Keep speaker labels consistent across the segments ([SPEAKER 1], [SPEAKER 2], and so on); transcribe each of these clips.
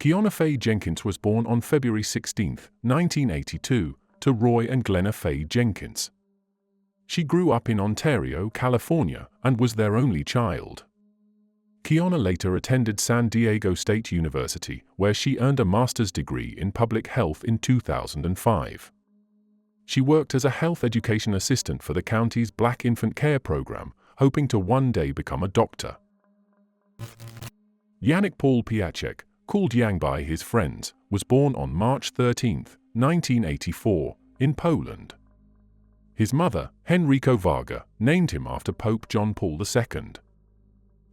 [SPEAKER 1] Quiana Faye Jenkins was born on February 16, 1982, to Roy and Glenna Faye Jenkins. She grew up in Ontario, California, and was their only child. Quiana later attended San Diego State University, where she earned a master's degree in public health in 2005. She worked as a health education assistant for the county's Black Infant Care Program, hoping to one day become a doctor. Jan and Quiana Pietrzak, called Jan by his friends, was born on March 13, 1984, in Poland. His mother, Henryko Varga, named him after Pope John Paul II.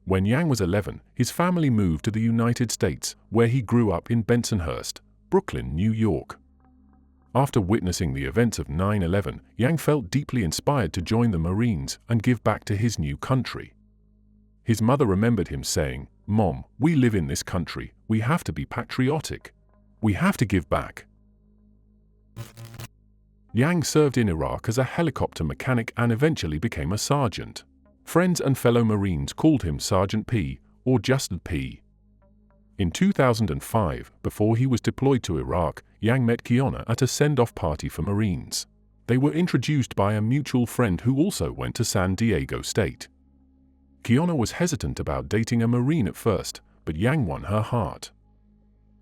[SPEAKER 1] When Jan was 11, his family moved to the United States, where he grew up in Bensonhurst, Brooklyn, New York. After witnessing the events of 9/11, Jan felt deeply inspired to join the Marines and give back to his new country. His mother remembered him saying, "Mom, we live in this country, we have to be patriotic. We have to give back." Jan served in Iraq as a helicopter mechanic and eventually became a sergeant. Friends and fellow Marines called him Sergeant P, or just P. In 2005, before he was deployed to Iraq, Jan met Quiana at a send-off party for Marines. They were introduced by a mutual friend who also went to San Diego State. Quiana was hesitant about dating a Marine at first, but Jan won her heart.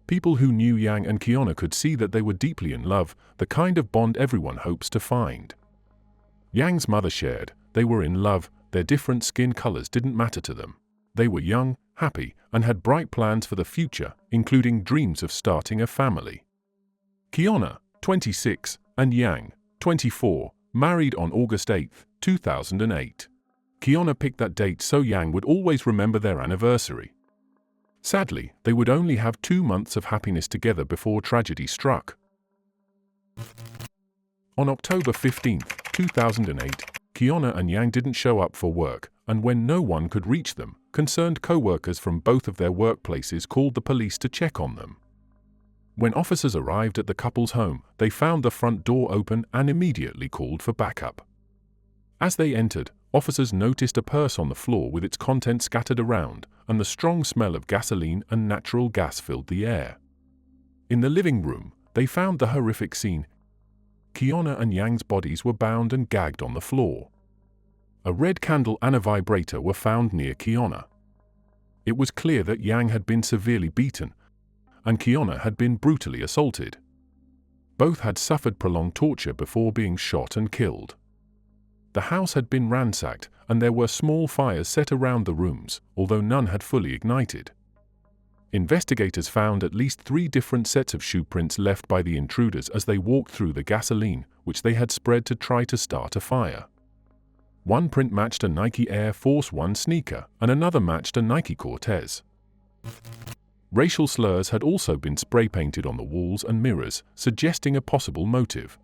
[SPEAKER 1] People who knew Jan and Quiana could see that they were deeply in love, the kind of bond everyone hopes to find. Jan's mother shared, they were in love, their different skin colors didn't matter to them. They were young, happy, and had bright plans for the future, including dreams of starting a family. Quiana, 26, and Jan, 24, married on August 8, 2008. Quiana picked that date so Jan would always remember their anniversary. Sadly, they would only have 2 months of happiness together before tragedy struck. On October 15, 2008, Quiana and Jan didn't show up for work, and when no one could reach them, concerned co-workers from both of their workplaces called the police to check on them. When officers arrived at the couple's home, they found the front door open and immediately called for backup. As they entered, officers noticed a purse on the floor with its contents scattered around, and the strong smell of gasoline and natural gas filled the air. In the living room, they found the horrific scene. Quiana and Jan's bodies were bound and gagged on the floor. A red candle and a vibrator were found near Quiana. It was clear that Jan had been severely beaten, and Quiana had been brutally assaulted. Both had suffered prolonged torture before being shot and killed. The house had been ransacked, and there were small fires set around the rooms, although none had fully ignited. Investigators found at least 3 different sets of shoe prints left by the intruders as they walked through the gasoline, which they had spread to try to start a fire. One print matched a Nike Air Force One sneaker, and another matched a Nike Cortez. Racial slurs had also been spray-painted on the walls and mirrors, suggesting a possible motive.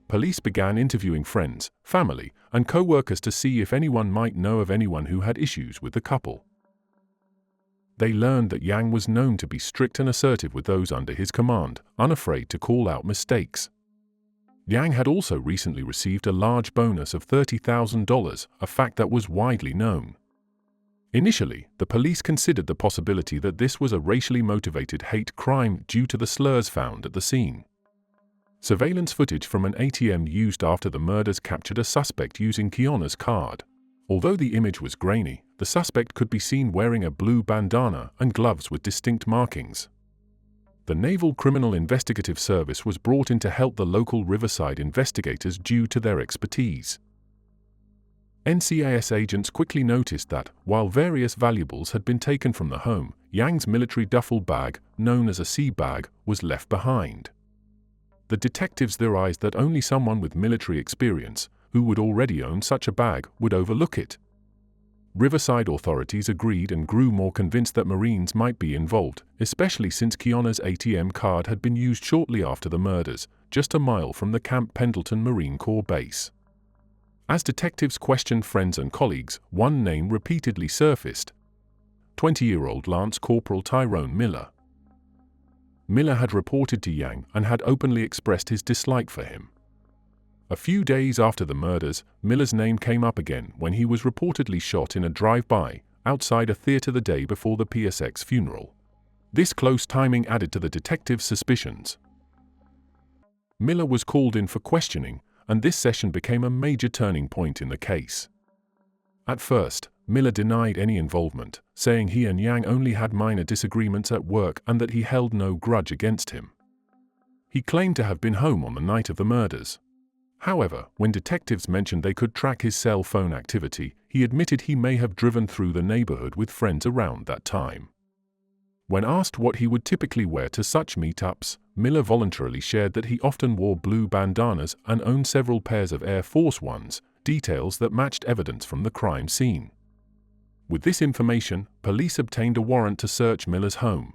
[SPEAKER 1] Police began interviewing friends, family, and co-workers to see if anyone might know of anyone who had issues with the couple. They learned that Jan was known to be strict and assertive with those under his command, unafraid to call out mistakes. Jan had also recently received a large bonus of $30,000, a fact that was widely known. Initially, the police considered the possibility that this was a racially motivated hate crime due to the slurs found at the scene. Surveillance footage from an ATM used after the murders captured a suspect using Quiana's card. Although the image was grainy, the suspect could be seen wearing a blue bandana and gloves with distinct markings. The Naval Criminal Investigative Service was brought in to help the local Riverside investigators due to their expertise. NCIS agents quickly noticed that, while various valuables had been taken from the home, Jan's military duffel bag, known as a sea bag, was left behind. The detectives theorized that only someone with military experience, who would already own such a bag, would overlook it. Riverside authorities agreed and grew more convinced that Marines might be involved, especially since Quiana's ATM card had been used shortly after the murders, just a mile from the Camp Pendleton Marine Corps base. As detectives questioned friends and colleagues, one name repeatedly surfaced: 20-year-old Lance Corporal Tyrone Miller. Miller had reported to Jan and had openly expressed his dislike for him. A few days after the murders, Miller's name came up again when he was reportedly shot in a drive-by outside a theater the day before the PSX funeral. This close timing added to the detective's suspicions. Miller was called in for questioning, and this session became a major turning point in the case. At first, Miller denied any involvement, saying he and Yang only had minor disagreements at work and that he held no grudge against him. He claimed to have been home on the night of the murders. However, when detectives mentioned they could track his cell phone activity, he admitted he may have driven through the neighborhood with friends around that time. When asked what he would typically wear to such meetups, Miller voluntarily shared that he often wore blue bandanas and owned several pairs of Air Force Ones, details that matched evidence from the crime scene. With this information, police obtained a warrant to search Miller's home.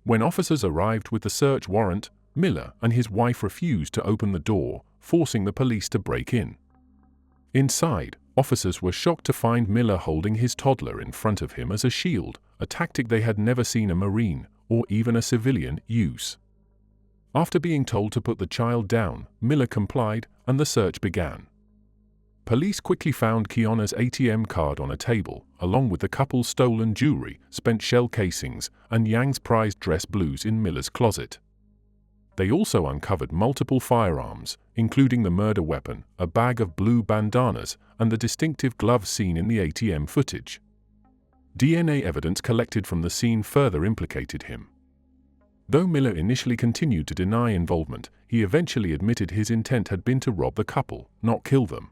[SPEAKER 1] When officers arrived with the search warrant, Miller and his wife refused to open the door, forcing the police to break in. Inside, officers were shocked to find Miller holding his toddler in front of him as a shield, a tactic they had never seen a Marine, or even a civilian, use. After being told to put the child down, Miller complied, and the search began. Police quickly found Quiana's ATM card on a table, along with the couple's stolen jewelry, spent shell casings, and Yang's prized dress blues in Miller's closet. They also uncovered multiple firearms, including the murder weapon, a bag of blue bandanas, and the distinctive gloves seen in the ATM footage. DNA evidence collected from the scene further implicated him. Though Miller initially continued to deny involvement, he eventually admitted his intent had been to rob the couple, not kill them.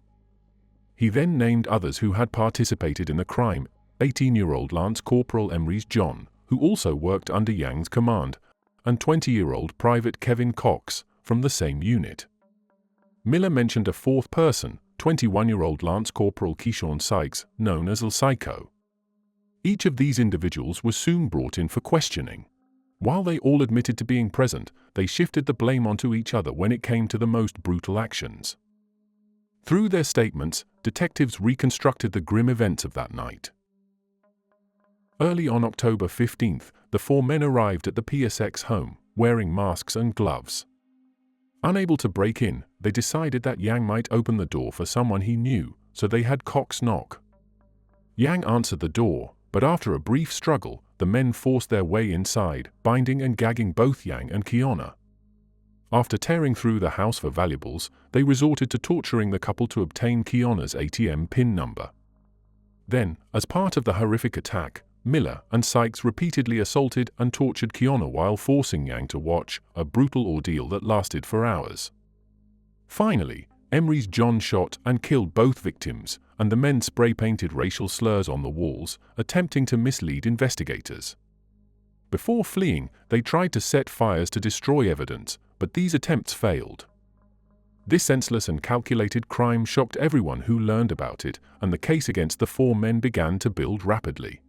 [SPEAKER 1] He then named others who had participated in the crime: 18-year-old Lance Corporal Emery's John, who also worked under Yang's command, and 20-year-old Private Kevin Cox, from the same unit. Miller mentioned a fourth person, 21-year-old Lance Corporal Keyshawn Sykes, known as El Psycho. Each of these individuals was soon brought in for questioning. While they all admitted to being present, they shifted the blame onto each other when it came to the most brutal actions. Through their statements, detectives reconstructed the grim events of that night. Early on October 15th, the four men arrived at the PSX home, wearing masks and gloves. Unable to break in, they decided that Yang might open the door for someone he knew, so they had Cox knock. Yang answered the door, but after a brief struggle, the men forced their way inside, binding and gagging both Yang and Quiana. After tearing through the house for valuables, they resorted to torturing the couple to obtain Quiana's ATM PIN number. Then, as part of the horrific attack, Miller and Sykes repeatedly assaulted and tortured Quiana while forcing Yang to watch, a brutal ordeal that lasted for hours. Finally, Emery's John shot and killed both victims, and the men spray-painted racial slurs on the walls, attempting to mislead investigators. Before fleeing, they tried to set fires to destroy evidence, but these attempts failed. This senseless and calculated crime shocked everyone who learned about it, and the case against the four men began to build rapidly.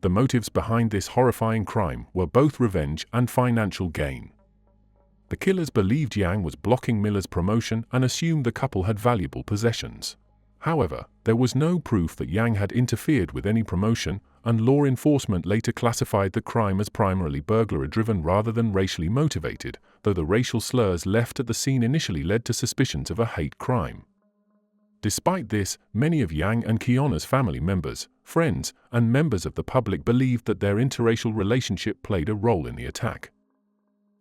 [SPEAKER 1] The motives behind this horrifying crime were both revenge and financial gain. The killers believed Yang was blocking Miller's promotion and assumed the couple had valuable possessions. However, there was no proof that Yang had interfered with any promotion, and law enforcement later classified the crime as primarily burglary-driven rather than racially motivated, though the racial slurs left at the scene initially led to suspicions of a hate crime. Despite this, many of Yang and Quiana's family members, friends, and members of the public believed that their interracial relationship played a role in the attack.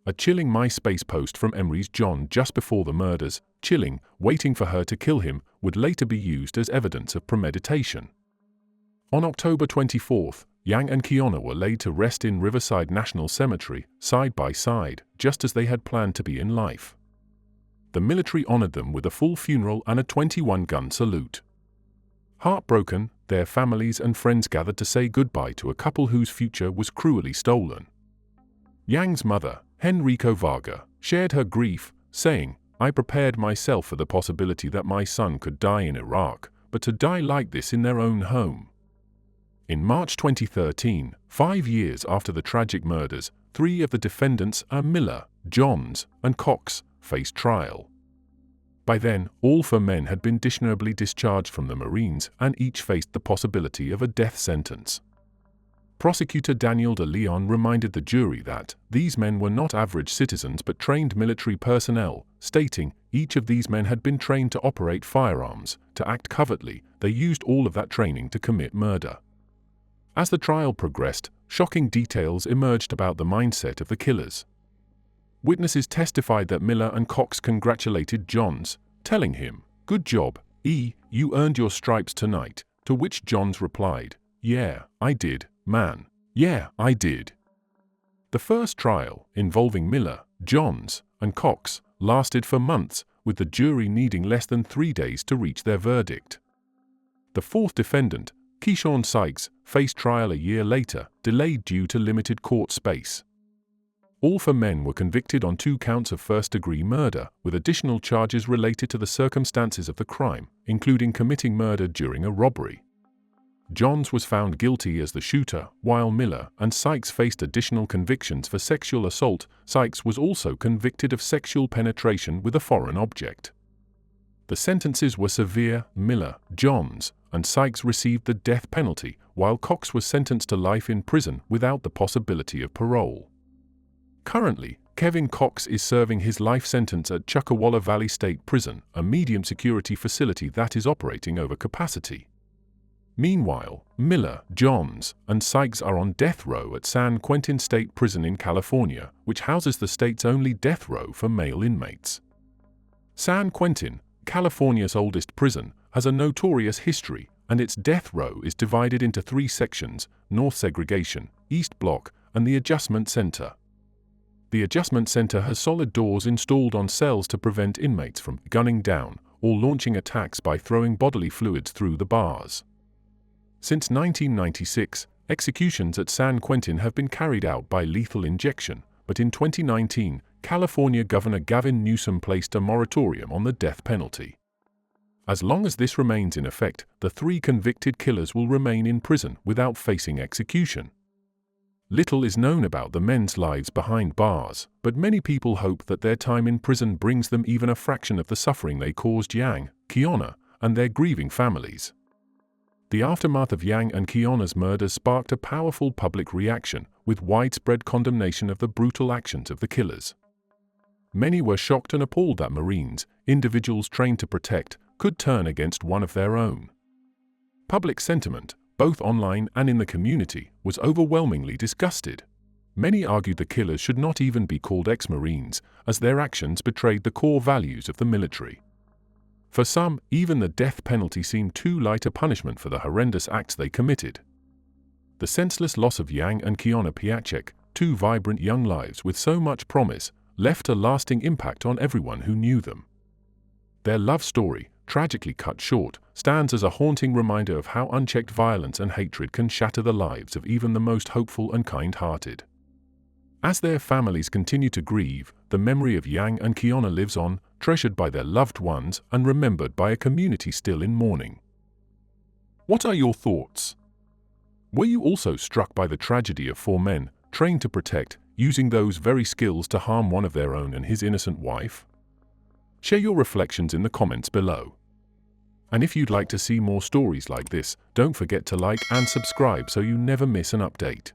[SPEAKER 1] A chilling MySpace post from Emery's John just before the murders, chilling, waiting for her to kill him, would later be used as evidence of premeditation. On October 24th, Yang and Quiana were laid to rest in Riverside National Cemetery, side by side, just as they had planned to be in life. The military honored them with a full funeral and a 21-gun salute. Heartbroken, their families and friends gathered to say goodbye to a couple whose future was cruelly stolen. Yang's mother, Henrico Varga, shared her grief, saying, "I prepared myself for the possibility that my son could die in Iraq, but to die like this in their own home." In March 2013, 5 years after the tragic murders, 3 of the defendants, Miller, Johns, and Cox, faced trial. By then, all 4 men had been dishonorably discharged from the Marines and each faced the possibility of a death sentence. Prosecutor Daniel de Leon reminded the jury that these men were not average citizens but trained military personnel, stating, "Each of these men had been trained to operate firearms, to act covertly, they used all of that training to commit murder." As the trial progressed, shocking details emerged about the mindset of the killers. Witnesses testified that Miller and Cox congratulated Johns, telling him, "Good job, E, you earned your stripes tonight," to which Johns replied, "Yeah, I did, man. Yeah, I did." The first trial, involving Miller, Johns, and Cox, lasted for months, with the jury needing less than 3 days to reach their verdict. The fourth defendant, Keyshawn Sykes, faced trial a year later, delayed due to limited court space. All 4 men were convicted on 2 counts of first-degree murder, with additional charges related to the circumstances of the crime, including committing murder during a robbery. Johns was found guilty as the shooter, while Miller and Sykes faced additional convictions for sexual assault. Sykes was also convicted of sexual penetration with a foreign object. The sentences were severe. Miller, Johns, and Sykes received the death penalty, while Cox was sentenced to life in prison without the possibility of parole. Currently, Kevin Cox is serving his life sentence at Chuckawalla Valley State Prison, a medium-security facility that is operating over capacity. Meanwhile, Miller, Johns, and Sykes are on death row at San Quentin State Prison in California, which houses the state's only death row for male inmates. San Quentin, California's oldest prison, has a notorious history, and its death row is divided into 3 sections: North Segregation, East Block, and the Adjustment Center. The Adjustment Center has solid doors installed on cells to prevent inmates from gunning down or launching attacks by throwing bodily fluids through the bars. Since 1996, executions at San Quentin have been carried out by lethal injection, but in 2019, California Governor Gavin Newsom placed a moratorium on the death penalty. As long as this remains in effect, the 3 convicted killers will remain in prison without facing execution. Little is known about the men's lives behind bars, but many people hope that their time in prison brings them even a fraction of the suffering they caused Yang, Quiana, and their grieving families. The aftermath of Yang and Quiana's murders sparked a powerful public reaction, with widespread condemnation of the brutal actions of the killers. Many were shocked and appalled that Marines, individuals trained to protect, could turn against one of their own. Public sentiment, both online and in the community, was overwhelmingly disgusted. Many argued the killers should not even be called ex-Marines, as their actions betrayed the core values of the military. For some, even the death penalty seemed too light a punishment for the horrendous acts they committed. The senseless loss of Jan and Quiana Pietrzak, 2 vibrant young lives with so much promise, left a lasting impact on everyone who knew them. Their love story, tragically cut short, stands as a haunting reminder of how unchecked violence and hatred can shatter the lives of even the most hopeful and kind-hearted. As their families continue to grieve, the memory of Yang and Quiana lives on, treasured by their loved ones and remembered by a community still in mourning. What are your thoughts? Were you also struck by the tragedy of 4 men, trained to protect, using those very skills to harm one of their own and his innocent wife? Share your reflections in the comments below. And if you'd like to see more stories like this, don't forget to like and subscribe so you never miss an update.